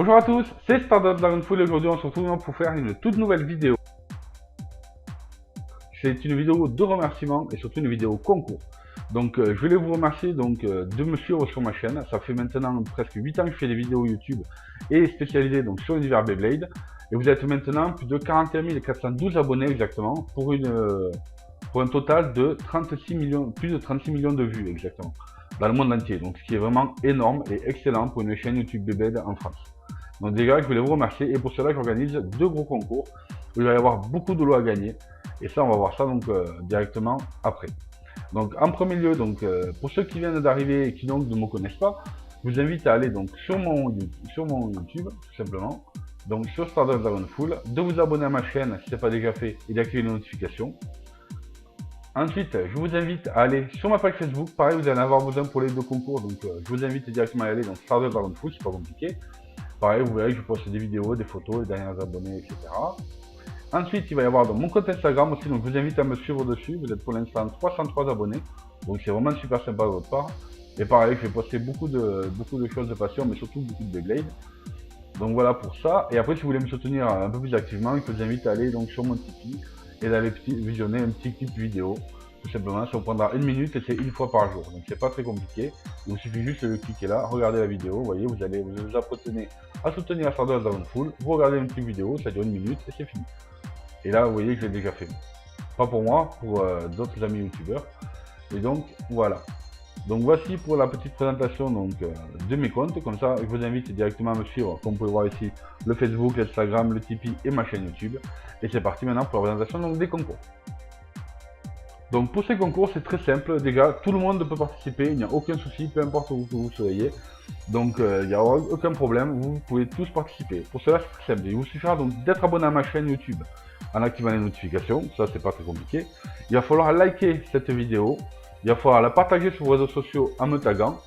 Bonjour à tous, c'est Stardust Dragonful et aujourd'hui on se retrouve pour faire une toute nouvelle vidéo. C'est une vidéo de remerciements et surtout une vidéo concours. Donc je voulais vous remercier de me suivre sur ma chaîne. Ça fait maintenant presque 8 ans que je fais des vidéos YouTube et spécialisées donc sur l'univers Beyblade. Et vous êtes maintenant plus de 41 412 abonnés exactement pour un total de 36 millions, plus de 36 millions de vues exactement dans le monde entier. Donc ce qui est vraiment énorme et excellent pour une chaîne YouTube Beyblade en France. Donc déjà, je voulais vous remercier et pour cela, j'organise deux gros concours où il va y avoir beaucoup de lots à gagner. Et ça, on va voir ça directement après. Donc en premier lieu, pour ceux qui viennent d'arriver et qui donc ne me connaissent pas, je vous invite à aller donc sur mon YouTube, tout simplement, donc sur Stardust Dragonful, de vous abonner à ma chaîne si ce n'est pas déjà fait et d'activer les notifications. Ensuite, je vous invite à aller sur ma page Facebook. Pareil, vous allez en avoir besoin pour les deux concours, donc je vous invite directement à y aller dans Stardust Dragonful, c'est pas compliqué. Pareil, vous verrez que je poste des vidéos, des photos, les derniers abonnés, etc. Ensuite, il va y avoir mon compte Instagram aussi, donc je vous invite à me suivre dessus. Vous êtes pour l'instant 303 abonnés, donc c'est vraiment super sympa de votre part. Et pareil, je vais poster beaucoup de choses de passion, mais surtout beaucoup de Beyblade. Donc voilà pour ça. Et après, si vous voulez me soutenir un peu plus activement, je vous invite à aller donc sur mon Tipeee et d'aller visionner un petit clip vidéo. Tout simplement, ça vous prendra 1 minute et c'est une fois par jour. Donc c'est pas très compliqué. Il vous suffit juste de cliquer là, regardez la vidéo, vous voyez, vous allez vous apprenez à soutenir la Stardust Dragonful, vous regardez une petite vidéo, ça dure 1 minute et c'est fini. Et là, vous voyez que je l'ai déjà fait. Pas pour moi, pour d'autres amis youtubeurs. Et donc voilà. Donc voici pour la petite présentation de mes comptes. Comme ça, je vous invite directement à me suivre, comme vous pouvez voir ici, le Facebook, l'Instagram, le Tipeee et ma chaîne YouTube. Et c'est parti maintenant pour la présentation des concours. Donc pour ces concours, c'est très simple. Déjà, tout le monde peut participer, il n'y a aucun souci, peu importe où vous soyez. Donc il n'y a aucun problème, vous pouvez tous participer. Pour cela, c'est très simple. Il vous suffira donc d'être abonné à ma chaîne YouTube en activant les notifications. Ça, c'est pas très compliqué. Il va falloir liker cette vidéo. Il va falloir la partager sur vos réseaux sociaux en me taguant.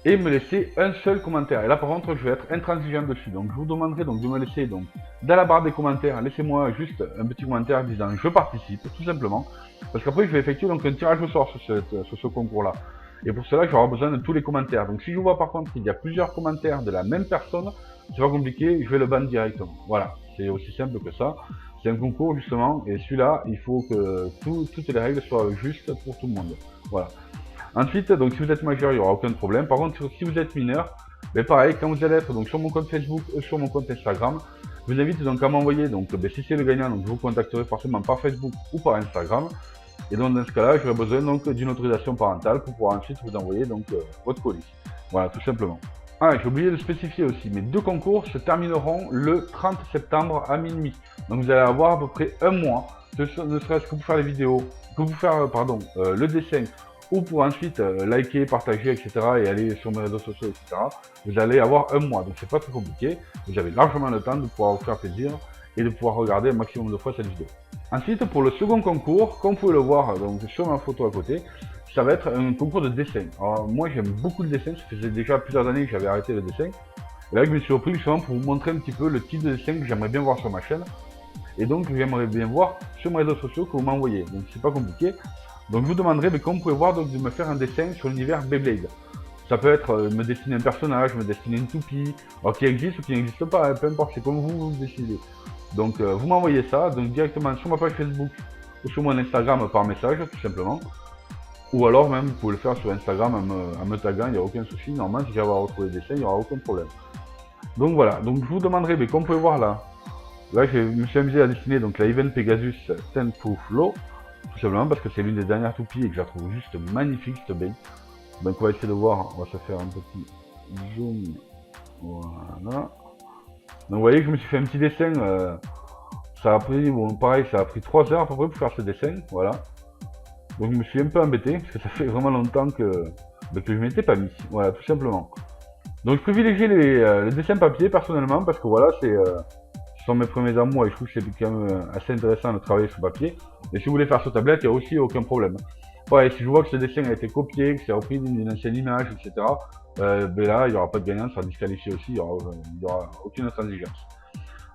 Et me laisser un seul commentaire. Et là, par contre, je vais être intransigeant dessus. Donc je vous demanderai de me laisser dans la barre des commentaires, laissez-moi juste un petit commentaire disant je participe, tout simplement. Parce qu'après, je vais effectuer un tirage au sort sur ce concours-là. Et pour cela, j'aurai besoin de tous les commentaires. Donc si je vois par contre qu'il y a plusieurs commentaires de la même personne, c'est pas compliqué, je vais le ban directement. Voilà, c'est aussi simple que ça. C'est un concours justement, et celui-là, il faut que toutes les règles soient justes pour tout le monde. Voilà. Ensuite, donc si vous êtes majeur, il n'y aura aucun problème. Par contre, si vous êtes mineur, pareil, quand vous allez être sur mon compte Facebook ou sur mon compte Instagram, je vous invite donc à m'envoyer, si c'est le gagnant, je vous contacterai forcément par Facebook ou par Instagram. Et donc dans ce cas-là, j'aurai besoin d'une autorisation parentale pour pouvoir ensuite vous envoyer votre colis. Voilà, tout simplement. Ah, j'ai oublié de spécifier aussi, mes deux concours se termineront le 30 septembre à minuit. Donc vous allez avoir à peu près un mois, ne serait-ce que pour faire les vidéos, le dessin, ou pour ensuite liker, partager, etc. et aller sur mes réseaux sociaux, etc. Vous allez avoir un mois, donc c'est pas très compliqué. Vous avez largement le temps de pouvoir vous faire plaisir et de pouvoir regarder un maximum de fois cette vidéo. Ensuite, pour le second concours, comme vous pouvez le voir sur ma photo à côté, ça va être un concours de dessin. Alors moi j'aime beaucoup le dessin, ça faisait déjà plusieurs années que j'avais arrêté le dessin. Et là je me suis repris justement pour vous montrer un petit peu le type de dessin que j'aimerais bien voir sur ma chaîne. Et donc j'aimerais bien voir sur mes réseaux sociaux que vous m'envoyez. Donc c'est pas compliqué. Donc je vous demanderai, comme vous pouvez voir, de me faire un dessin sur l'univers Beyblade. Ça peut être me dessiner un personnage, me dessiner une toupie, alors qui existe ou qui n'existe pas, peu importe, c'est comme vous décidez. Donc vous m'envoyez ça directement sur ma page Facebook ou sur mon Instagram par message, tout simplement. Ou alors même, vous pouvez le faire sur Instagram en me taguant, il n'y a aucun souci. Normalement, si j'avais retrouvé le dessin, il n'y aura aucun problème. Donc voilà, donc je vous demanderai, comme vous pouvez voir là, je me suis amusé à dessiner la Even Pegasus Tenproof Low, tout simplement parce que c'est l'une des dernières toupies et que je la trouve juste magnifique cette bête. Donc on va essayer de voir, on va se faire un petit zoom, voilà. Donc vous voyez que je me suis fait un petit dessin, ça a pris, pareil, ça a pris 3 heures à peu près pour faire ce dessin, voilà. Donc je me suis un peu embêté, parce que ça fait vraiment longtemps que je ne m'étais pas mis, voilà, tout simplement. Donc je privilégie les dessins papier personnellement, parce que voilà, ce sont mes premiers amours et je trouve que c'est quand même assez intéressant de travailler sur papier. Et si vous voulez faire sur tablette, il n'y a aussi aucun problème. Ouais, si je vois que ce dessin a été copié, que c'est repris d'une ancienne image, etc., là, il n'y aura pas de gagnant, ça sera disqualifié aussi, il n'y aura aucune transigence.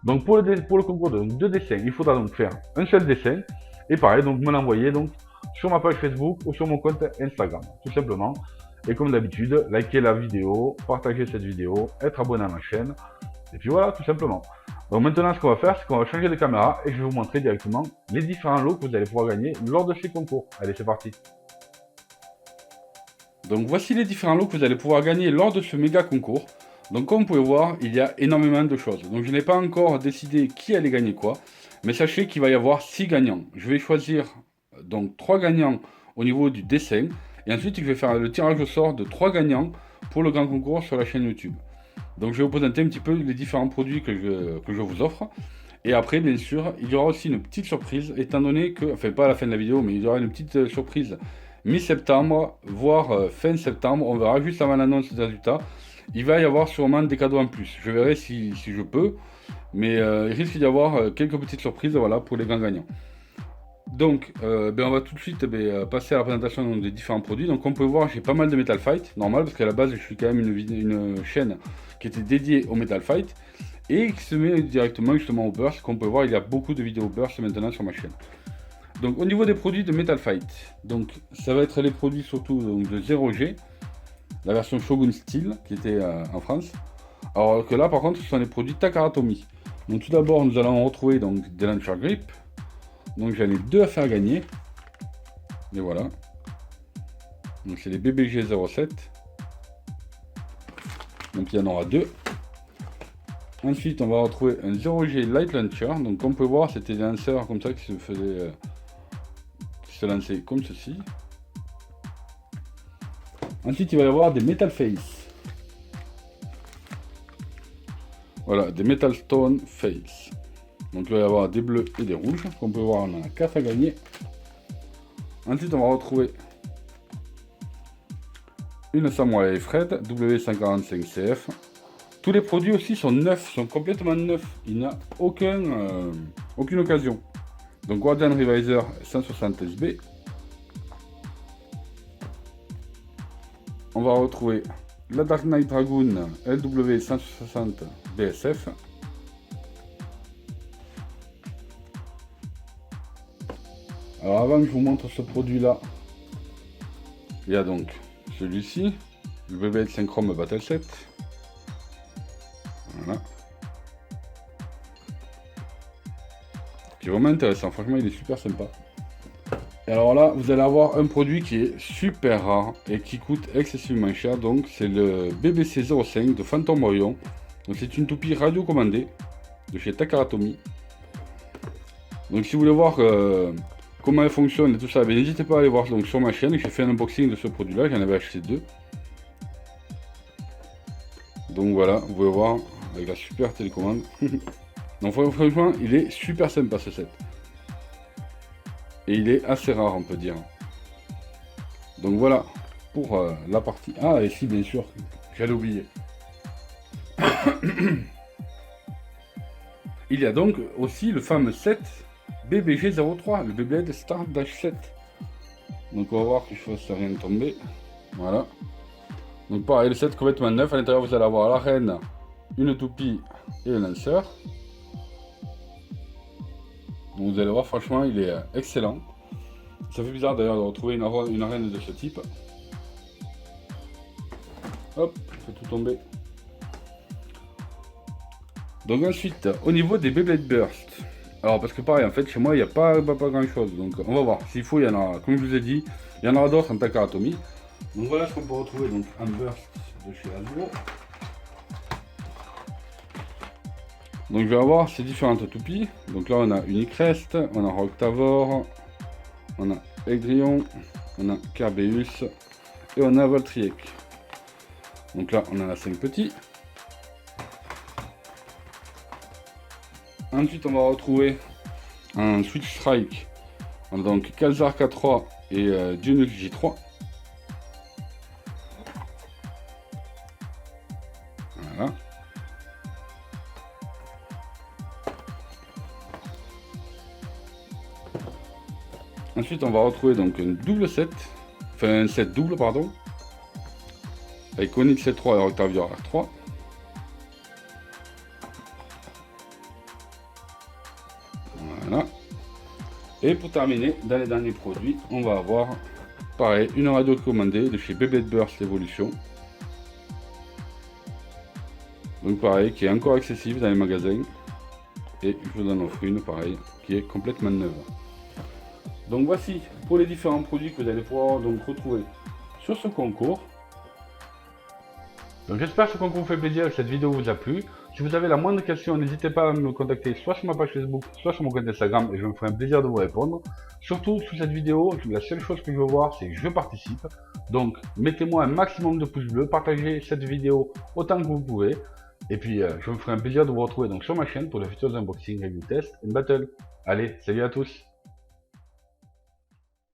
Donc pour le concours de dessin, il faudra donc faire un seul dessin, et pareil, donc me l'envoyer sur ma page Facebook ou sur mon compte Instagram, tout simplement. Et comme d'habitude, likez la vidéo, partagez cette vidéo, être abonné à ma chaîne. Et puis voilà, tout simplement. Donc maintenant, ce qu'on va faire, c'est qu'on va changer de caméra et je vais vous montrer directement les différents lots que vous allez pouvoir gagner lors de ces concours. Allez, c'est parti. Donc voici les différents lots que vous allez pouvoir gagner lors de ce méga concours. Donc comme vous pouvez voir, il y a énormément de choses. Donc je n'ai pas encore décidé qui allait gagner quoi, mais sachez qu'il va y avoir 6 gagnants. Je vais choisir donc 3 gagnants au niveau du dessin, et ensuite je vais faire le tirage au sort de 3 gagnants pour le grand concours sur la chaîne YouTube. Donc je vais vous présenter un petit peu les différents produits que je vous offre. Et après, bien sûr, il y aura aussi une petite surprise, étant donné que, enfin pas à la fin de la vidéo, mais il y aura une petite surprise mi-septembre, voire fin septembre. On verra juste avant l'annonce des résultats. Il va y avoir sûrement des cadeaux en plus. Je verrai si je peux, mais il risque d'y avoir quelques petites surprises, voilà, pour les grands gagnants. Donc, on va tout de suite passer à la présentation des différents produits. Donc, on peut voir, j'ai pas mal de Metal Fight, normal, parce qu'à la base, je suis quand même une chaîne qui était dédiée au Metal Fight et qui se met directement justement au burst. Comme on peut voir, il y a beaucoup de vidéos burst maintenant sur ma chaîne. Donc, au niveau des produits de Metal Fight, donc ça va être les produits surtout donc, de 0G, la version Shogun Steel qui était en France. Alors que là, par contre, ce sont les produits Takara Tomy. Donc, tout d'abord, nous allons retrouver donc des Launcher Grip. Donc j'en ai 2 à faire gagner. Et voilà. Donc c'est les BBG 07. Donc il y en aura 2. Ensuite on va retrouver un 0G Light Launcher. Donc comme on peut voir, c'était des lanceurs comme ça qui se faisaient qui se lançaient comme ceci. Ensuite il va y avoir des Metal Face. Voilà, des Metal Stone Face. Donc il va y avoir des bleus et des rouges. Comme on peut voir, on en a 4 à gagner. Ensuite, on va retrouver une Samurai Fred W145CF. Tous les produits aussi sont neufs, sont complètement neufs. Il n'y a aucune occasion. Donc Guardian Revisor 160 SB. On va retrouver la Dark Knight Dragoon LW160 BSF. Alors avant que je vous montre ce produit là, il y a donc celui-ci, le BBL Synchrome Battle Set. Voilà. Qui est vraiment intéressant, franchement il est super sympa. Et alors là, vous allez avoir un produit qui est super rare et qui coûte excessivement cher. Donc c'est le BBC 05 de Phantom Orion. Donc c'est une toupie radiocommandée de chez Takara Tomy. Donc si vous voulez voir comment elle fonctionne et tout ça, n'hésitez pas à aller voir donc, sur ma chaîne. J'ai fait un unboxing de ce produit là, j'en avais acheté 2. Donc voilà, vous pouvez voir avec la super télécommande. Donc franchement, il est super sympa ce set. Et il est assez rare, on peut dire. Donc voilà pour la partie. Ah, et si, bien sûr, j'allais oublier. Il y a donc aussi le fameux set BBG 03, le Beyblade Star Dash 7. Donc on va voir que je fasse rien tomber. Voilà. Donc pareil, le set complètement neuf. À l'intérieur, vous allez avoir la reine, une toupie et un lanceur. Donc vous allez voir, franchement, il est excellent. Ça fait bizarre d'ailleurs de retrouver une arène de ce type. Hop, je fais tout tomber. Donc ensuite, au niveau des Beyblade Burst. Alors parce que pareil, en fait, chez moi, il n'y a pas grand chose. Donc on va voir. S'il faut, il y en aura, comme je vous ai dit, il y en aura d'autres en Takara Tomy. Donc voilà ce qu'on peut retrouver donc, en Burst de chez Hasbro. Donc je vais avoir ces différentes toupies. Donc là on a Unicrest, on a Roctavor, on a Egrion, on a Kerbeus et on a Voltriek. Donc là on en a 5 petits. Ensuite on va retrouver un Switch Strike. On a donc Kalzar K3 et Dune J3. Voilà. Ensuite, on va retrouver donc un double set, enfin un set double, pardon, avec Onyx C3 et Octavior R3. Voilà. Et pour terminer, dans les derniers produits, on va avoir, pareil, une radio commandée de chez Beyblade Burst Evolution. Donc pareil, qui est encore accessible dans les magasins. Et je vous en offre une, pareil, qui est complètement neuve. Donc voici pour les différents produits que vous allez pouvoir donc retrouver sur ce concours. Donc j'espère que ce concours vous fait plaisir et que cette vidéo vous a plu. Si vous avez la moindre question, n'hésitez pas à me contacter soit sur ma page Facebook, soit sur mon compte Instagram et je me ferai un plaisir de vous répondre. Surtout sous cette vidéo, la seule chose que je veux voir, c'est que je participe. Donc mettez-moi un maximum de pouces bleus, partagez cette vidéo autant que vous pouvez. Et puis je me ferai un plaisir de vous retrouver donc sur ma chaîne pour de futurs unboxings, reviews, tests et battle. Allez, salut à tous!